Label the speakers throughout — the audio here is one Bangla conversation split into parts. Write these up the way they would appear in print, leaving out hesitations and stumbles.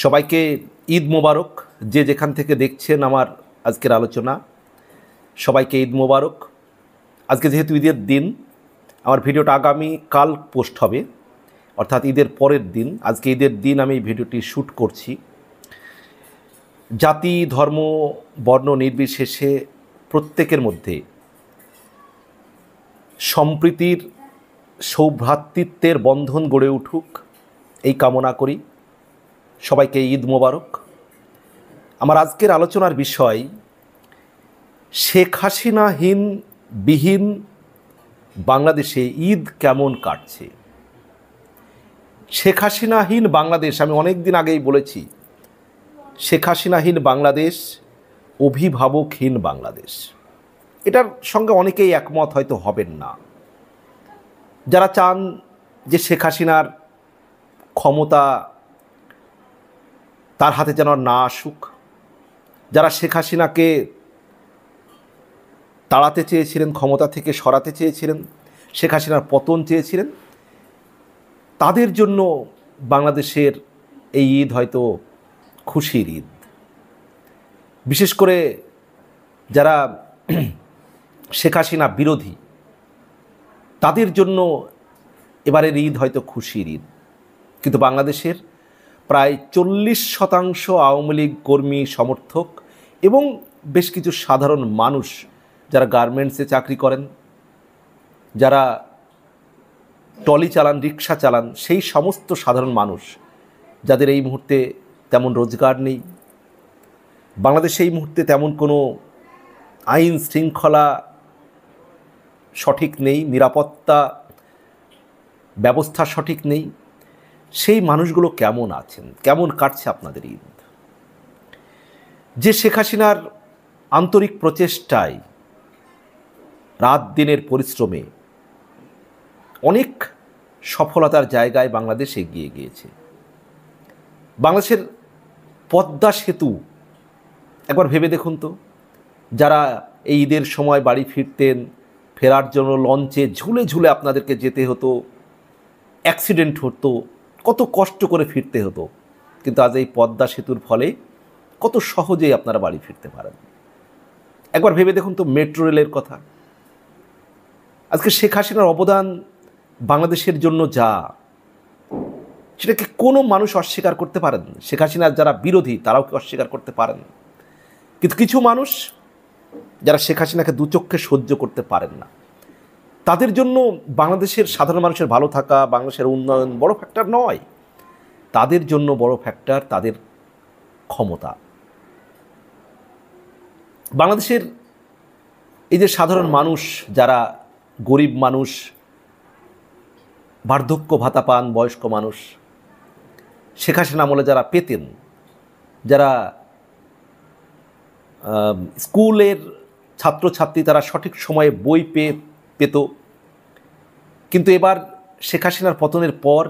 Speaker 1: সবাইকে ঈদ মোবারক। যে যেখান থেকে দেখছেন আমার আজকের আলোচনা, সবাইকে ঈদ মোবারক। আজকে যেহেতু ঈদের দিন, আমার ভিডিওটা আগামী কাল পোস্ট হবে, অর্থাৎ ঈদের পরের দিন। আজকে ঈদের দিন আমি ভিডিওটি শ্যুট করছি। জাতি, ধর্ম, বর্ণ নির্বিশেষে প্রত্যেকের মধ্যে সম্প্রীতির, সৌভ্রাতৃত্বের বন্ধন গড়ে উঠুক, এই কামনা করি। সবাইকে ঈদ মোবারক। আমার আজকের আলোচনার বিষয় শেখ হাসিনাহীন বিহীন বাংলাদেশে ঈদ কেমন কাটছে। শেখ হাসিনাহীন বাংলাদেশ, আমি অনেক দিন আগেই বলেছি, শেখ হাসিনাহীন বাংলাদেশ অভিভাবকহীন বাংলাদেশ। এটার সঙ্গে অনেকেই একমত হয়তো হবেন না। যারা চান যে শেখ হাসিনার ক্ষমতা তার হাতে যেন না আসুক, যারা শেখ হাসিনাকে তাড়াতে চেয়েছিলেন, ক্ষমতা থেকে সরাতে চেয়েছিলেন, শেখ হাসিনার পতন চেয়েছিলেন, তাদের জন্য বাংলাদেশের এই ঈদ হয়তো খুশির ঈদ। বিশেষ করে যারা শেখ হাসিনা বিরোধী, তাদের জন্য এবারের ঈদ হয়তো খুশির ঈদ। কিন্তু বাংলাদেশের প্রায় 40% আওয়ামী লীগ কর্মী সমর্থক এবং বেশ কিছু সাধারণ মানুষ যারা গার্মেন্টসে চাকরি করেন, যারা ট্রলি চালান, রিক্সা চালান, সেই সমস্ত সাধারণ মানুষ যাদের এই মুহূর্তে তেমন রোজগার নেই, বাংলাদেশে এই মুহূর্তে তেমন কোনো আইন শৃঙ্খলা সঠিক নেই, নিরাপত্তা ব্যবস্থা সঠিক নেই, সেই মানুষগুলো কেমন আছেন, কেমন কাটছে আপনাদের ঈদ? যে শেখ হাসিনার আন্তরিক প্রচেষ্টায়, রাত দিনের পরিশ্রমে অনেক সফলতার জায়গায় বাংলাদেশ এগিয়ে গিয়েছে। বাংলাদেশের পদ্মা সেতু একবার ভেবে দেখুন তো, যারা এই ঈদের সময় বাড়ি ফিরতেন, ফেরার জন্য লঞ্চে ঝুলে ঝুলে আপনাদেরকে যেতে হতো, অ্যাক্সিডেন্ট হতো, কত কষ্ট করে ফিরতে হতো, কিন্তু আজ এই পদ্মা সেতুর ফলে কত সহজেই আপনারা বাড়ি ফিরতে পারেন। একবার ভেবে দেখুন তো মেট্রো রেলের কথা। আজকে শেখ হাসিনার অবদান বাংলাদেশের জন্য যা, সেটাকে কোনো মানুষ অস্বীকার করতে পারেন? শেখ হাসিনার যারা বিরোধী তারাও কি অস্বীকার করতে পারেন? কিন্তু কিছু মানুষ যারা শেখ হাসিনাকে দুচক্ষে সহ্য করতে পারেন না, তাদের জন্য বাংলাদেশের সাধারণ মানুষের ভালো থাকা, বাংলাদেশের উন্নয়ন বড় ফ্যাক্টর নয়। তাদের জন্য বড় ফ্যাক্টর তাদের ক্ষমতা। বাংলাদেশের এই যে সাধারণ মানুষ, যারা গরিব মানুষ, বার্ধক্য ভাতা পান, বয়স্ক মানুষ, শেখ হাসিনা আমলে যারা পেতেন, যারা স্কুলের ছাত্রছাত্রী তারা সঠিক সময়ে বই পেত, কিন্তু এবার শেখ হাসিনার পতনের পর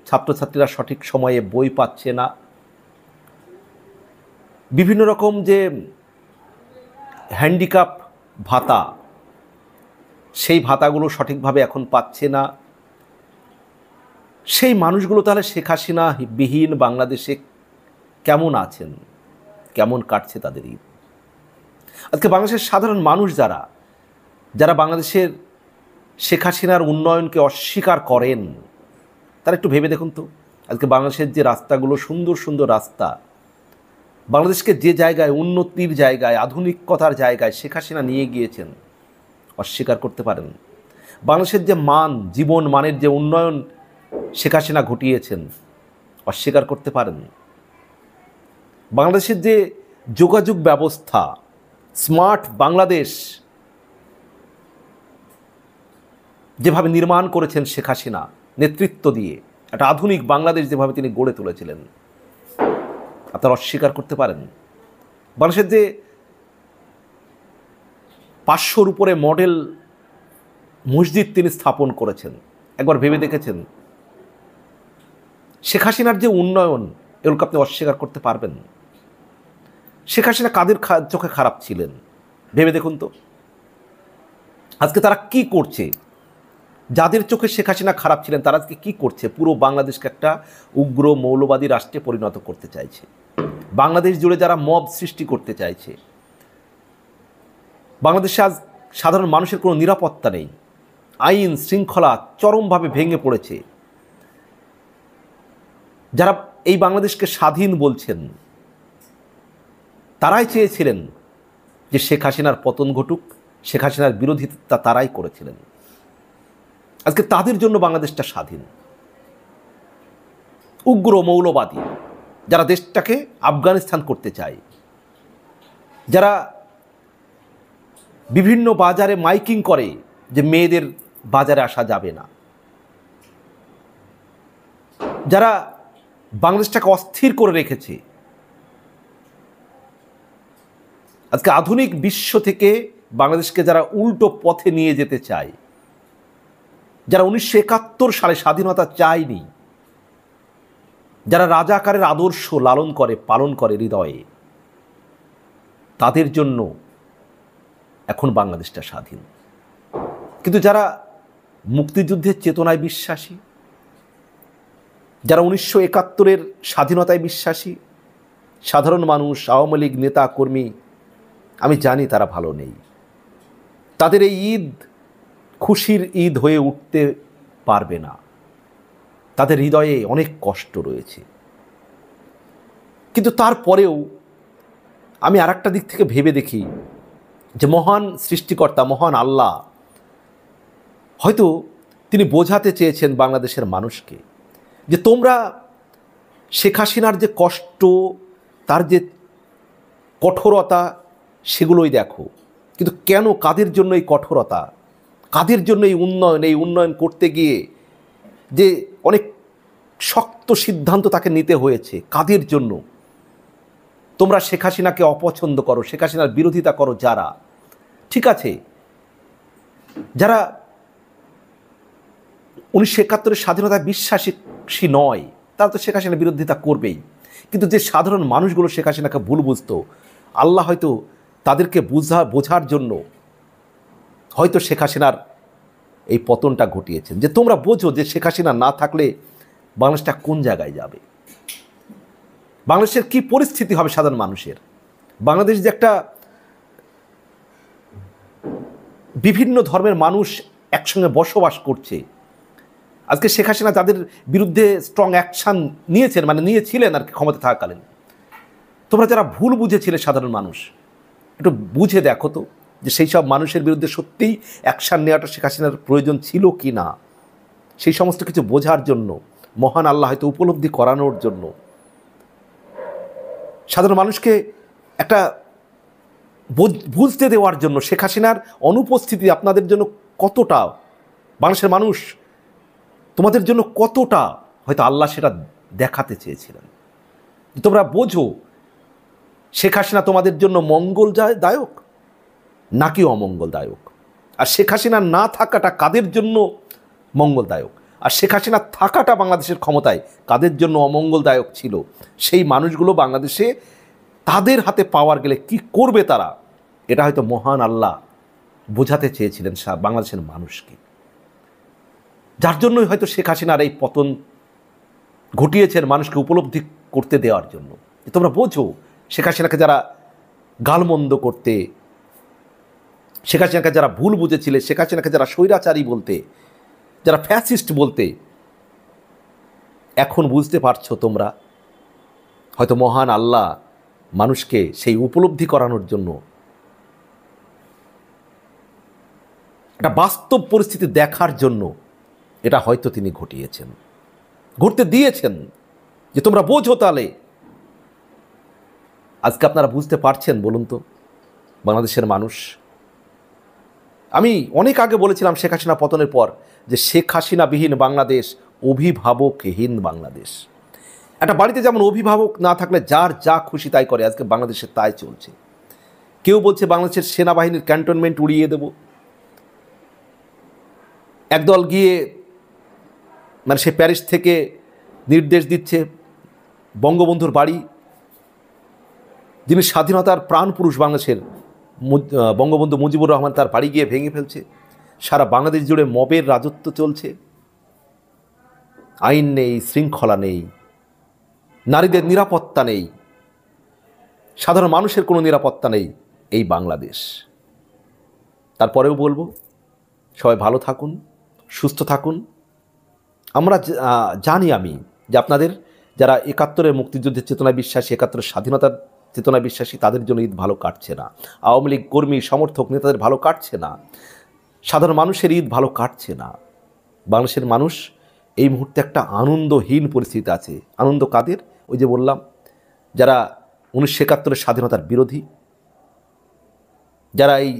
Speaker 1: ছাত্রছাত্রীরা সঠিক সময়ে বই পাচ্ছে না। বিভিন্ন রকম যে হ্যান্ডিক্যাপ ভাতা, সেই ভাতাগুলো সঠিকভাবে এখন পাচ্ছে না। সেই মানুষগুলো তাহলে শেখ হাসিনা বিহীন বাংলাদেশে কেমন আছেন, কেমন কাটছে তাদের ঈদ? আজকে বাংলাদেশের সাধারণ মানুষ যারা বাংলাদেশের শেখ হাসিনার উন্নয়নকে অস্বীকার করেন, তারা একটু ভেবে দেখুন তো। আজকে বাংলাদেশের যে রাস্তাগুলো, সুন্দর সুন্দর রাস্তা, বাংলাদেশকে যে জায়গায়, উন্নতির জায়গায়, আধুনিকতার জায়গায় শেখ হাসিনা নিয়ে গিয়েছেন, অস্বীকার করতে পারেন? বাংলাদেশের যে মান, জীবন মানের যে উন্নয়ন শেখ হাসিনা ঘটিয়েছেন, অস্বীকার করতে পারেন? বাংলাদেশের যে যোগাযোগ ব্যবস্থা, স্মার্ট বাংলাদেশ যেভাবে নির্মাণ করেছেন শেখ হাসিনা নেতৃত্ব দিয়ে, একটা আধুনিক বাংলাদেশ যেভাবে তিনি গড়ে তুলেছিলেন, আপনারা অস্বীকার করতে পারেন? বাংলাদেশের যে 500-র উপরে মডেল মসজিদ তিনি স্থাপন করেছেন, একবার ভেবে দেখেছেন? শেখ হাসিনার যে উন্নয়ন, এগুলোকে আপনি অস্বীকার করতে পারবেন? শেখ হাসিনা কাদের চোখে খারাপ ছিলেন ভেবে দেখুন তো। আজকে তারা কি করছে? যাদের চোখে শেখ হাসিনা খারাপ ছিলেন তারা আজকে কী করছে? পুরো বাংলাদেশকে একটা উগ্র মৌলবাদী রাষ্ট্রে পরিণত করতে চাইছে। বাংলাদেশ জুড়ে যারা মব সৃষ্টি করতে চাইছে। বাংলাদেশে আজ সাধারণ মানুষের কোনো নিরাপত্তা নেই, আইন শৃঙ্খলা চরমভাবে ভেঙে পড়েছে। যারা এই বাংলাদেশকে স্বাধীন বলছেন তারাই চেয়েছিলেন যে শেখ হাসিনার পতন ঘটুক, শেখ হাসিনার বিরোধিতা তারাই করেছিলেন। আজকে তাদের জন্য বাংলাদেশটা স্বাধীন। উগ্র মৌলবাদী যারা দেশটাকে আফগানিস্তান করতে চায়, যারা বিভিন্ন বাজারে মাইকিং করে যে মেয়েদের বাজারে আসা যাবে না, যারা বাংলাদেশটাকে অস্থির করে রেখেছে, আজকে আধুনিক বিশ্ব থেকে বাংলাদেশকে যারা উল্টো পথে নিয়ে যেতে চায়, যারা 1971 সালে স্বাধীনতা চায়নি, যারা রাজাকারের আদর্শ লালন করে পালন করে হৃদয়ে, তাদের জন্য এখন বাংলাদেশটা স্বাধীন। কিন্তু যারা মুক্তিযুদ্ধের চেতনায় বিশ্বাসী, যারা 1971-এর স্বাধীনতায় বিশ্বাসী, সাধারণ মানুষ, আওয়ামী লীগ নেতা কর্মী, আমি জানি তারা ভালো নেই। তাদের এই ঈদ খুশির ঈদ হয়ে উঠতে পারবে না। তাদের হৃদয়ে অনেক কষ্ট রয়েছে। কিন্তু তারপরেও আমি আর একটা দিক থেকে ভেবে দেখি যে মহান সৃষ্টিকর্তা, মহান আল্লাহ হয়তো তিনি বোঝাতে চেয়েছেন বাংলাদেশের মানুষকে যে তোমরা শেখ হাসিনার যে কষ্ট, তার যে কঠোরতা, সেগুলোই দেখো। কিন্তু কেন, কাদের জন্য এই কঠোরতা, কাদের জন্য এই উন্নয়ন? এই উন্নয়ন করতে গিয়ে যে অনেক শক্ত সিদ্ধান্ত তাকে নিতে হয়েছে, কাদের জন্য? তোমরা শেখ হাসিনাকে অপছন্দ করো, শেখ হাসিনার বিরোধিতা করো যারা, ঠিক আছে, যারা 1971-এর স্বাধীনতায় বিশ্বাসী নয়, তারা তো শেখ হাসিনার বিরোধিতা করবেই। কিন্তু যে সাধারণ মানুষগুলো শেখ হাসিনাকে ভুল বুঝতো, আল্লাহ হয়তো তাদেরকে বোঝার জন্য হয়তো শেখ হাসিনার এই পতনটা ঘটিয়েছেন, যে তোমরা বোঝো যে শেখ হাসিনা না থাকলে বাংলাদেশটা কোন জায়গায় যাবে, বাংলাদেশের কি পরিস্থিতি হবে সাধারণ মানুষের। বাংলাদেশ যে একটা বিভিন্ন ধর্মের মানুষ একসঙ্গে বসবাস করছে, আজকে শেখ হাসিনা যাদের বিরুদ্ধে স্ট্রং অ্যাকশান নিয়েছেন, মানে নিয়েছিলেন আর কি ক্ষমতা থাকাকালীন, তোমরা যারা ভুল বুঝেছিলে সাধারণ মানুষ, একটু বুঝে দেখো তো যে সেই সব মানুষের বিরুদ্ধে সত্যিই অ্যাকশান নেওয়াটা শেখ হাসিনার প্রয়োজন ছিল কি না। সেই সমস্ত কিছু বোঝার জন্য, মহান আল্লাহ হয়তো উপলব্ধি করানোর জন্য, সাধারণ মানুষকে একটা বুঝতে দেওয়ার জন্য শেখ হাসিনার অনুপস্থিতি আপনাদের জন্য কতটা, বাংলাদেশের মানুষ তোমাদের জন্য কতটা, হয়তো আল্লাহ সেটা দেখাতে চেয়েছিলেন। তোমরা বোঝো শেখ হাসিনা তোমাদের জন্য মঙ্গলদায়ক নাকি অমঙ্গলদায়ক, আর শেখ হাসিনা না থাকাটা কাদের জন্য মঙ্গলদায়ক, আর শেখ হাসিনা থাকাটা বাংলাদেশের ক্ষমতায় কাদের জন্য অমঙ্গলদায়ক ছিল। সেই মানুষগুলো বাংলাদেশে তাদের হাতে পাওয়ার গেলে কি করবে তারা, এটা হয়তো মহান আল্লাহ বোঝাতে চেয়েছিলেন বাংলাদেশের মানুষকে। যার জন্যই হয়তো শেখ হাসিনার এই পতন ঘটিয়েছেন, মানুষকে উপলব্ধি করতে দেওয়ার জন্য। তোমরা বোঝো শেখ হাসিনাকে যারা গালমন্দ করতে, শেখ হাসিনাকে যারা ভুল বুঝেছিলে, শেখ হাসিনাকে যারা স্বৈরাচারী বলতে, যারা ফ্যাসিস্ট বলতে, এখন বুঝতে পারছো তোমরা হয়তো মহান আল্লাহ মানুষকে সেই উপলব্ধি করানোর জন্য, একটা বাস্তব পরিস্থিতি দেখার জন্য এটা হয়তো তিনি ঘটিয়েছেন, ঘটতে দিয়েছেন, যে তোমরা বোঝো। তাহলে আজকে আপনারা বুঝতে পারছেন বলুন তো বাংলাদেশের মানুষ? আমি অনেক আগে বলেছিলাম শেখ হাসিনা পতনের পর যে শেখ হাসিনাবিহীন বাংলাদেশ অভিভাবকহীন বাংলাদেশ। একটা বাড়িতে যেমন অভিভাবক না থাকলে যার যা খুশি তাই করে, আজকে বাংলাদেশে তাই চলছে। কেউ বলছে বাংলাদেশের সেনাবাহিনীর ক্যান্টনমেন্ট উড়িয়ে দেব, একদল গিয়ে মানে সে প্যারিস থেকে নির্দেশ দিচ্ছে বঙ্গবন্ধুর বাড়ি, যিনি স্বাধীনতার প্রাণ পুরুষ বাংলাদেশের বঙ্গবন্ধু মুজিবুর রহমান, তার বাড়ি গিয়ে ভেঙে ফেলছে। সারা বাংলাদেশ জুড়ে মবের রাজত্ব চলছে, আইন নেই, শৃঙ্খলা নেই, নারীদের নিরাপত্তা নেই, সাধারণ মানুষের কোনো নিরাপত্তা নেই এই বাংলাদেশ। তারপরেও বলবো, সবাই ভালো থাকুন, সুস্থ থাকুন। আমরা জানি আমি যে আপনাদের যারা ৭১-এর মুক্তিযুদ্ধের চেতনায় বিশ্বাসী, ৭১-এর স্বাধীনতার চেতনায় বিশ্বাসী, তাদের জন্য ঈদ ভালো কাটছে না। আওয়ামী লীগ কর্মী সমর্থক নেতাদের ভালো কাটছে না, সাধারণ মানুষের ঈদ ভালো কাটছে না। বাংলাদেশের মানুষ এই মুহূর্তে একটা আনন্দহীন পরিস্থিতি আছে। আনন্দ কাদের? ওই যে বললাম, যারা ১৯৭১-এর স্বাধীনতার বিরোধী, যারা এই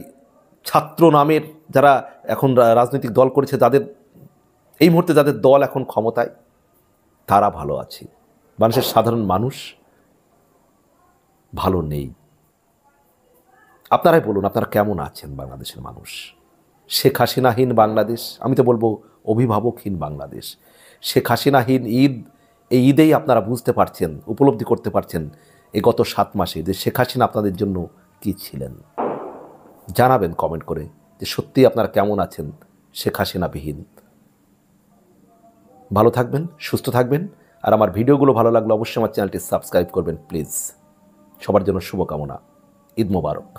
Speaker 1: ছাত্র নামের যারা এখন রাজনৈতিক দল করেছে, যাদের এই মুহূর্তে যাদের দল এখন ক্ষমতায়, তারা ভালো আছে। বাংলাদেশের সাধারণ মানুষ ভালো নেই। আপনারাই বলুন, আপনারা কেমন আছেন বাংলাদেশের মানুষ? শেখ হাসিনাহীন বাংলাদেশ, আমি তো বলবো অভিভাবকহীন বাংলাদেশ। শেখ হাসিনাহীন ঈদ, এই ঈদেই আপনারা বুঝতে পারছেন, উপলব্ধি করতে পারছেন এই গত ৭ মাসে যে শেখ হাসিনা আপনাদের জন্য কী ছিলেন। জানাবেন কমেন্ট করে যে সত্যিই আপনারা কেমন আছেন শেখ হাসিনাবিহীন। ভালো থাকবেন, সুস্থ থাকবেন। আর আমার ভিডিওগুলো ভালো লাগলে অবশ্যই আমার চ্যানেলটি সাবস্ক্রাইব করবেন প্লিজ। সবার জন্য শুভকামনা। ঈদ মোবারক।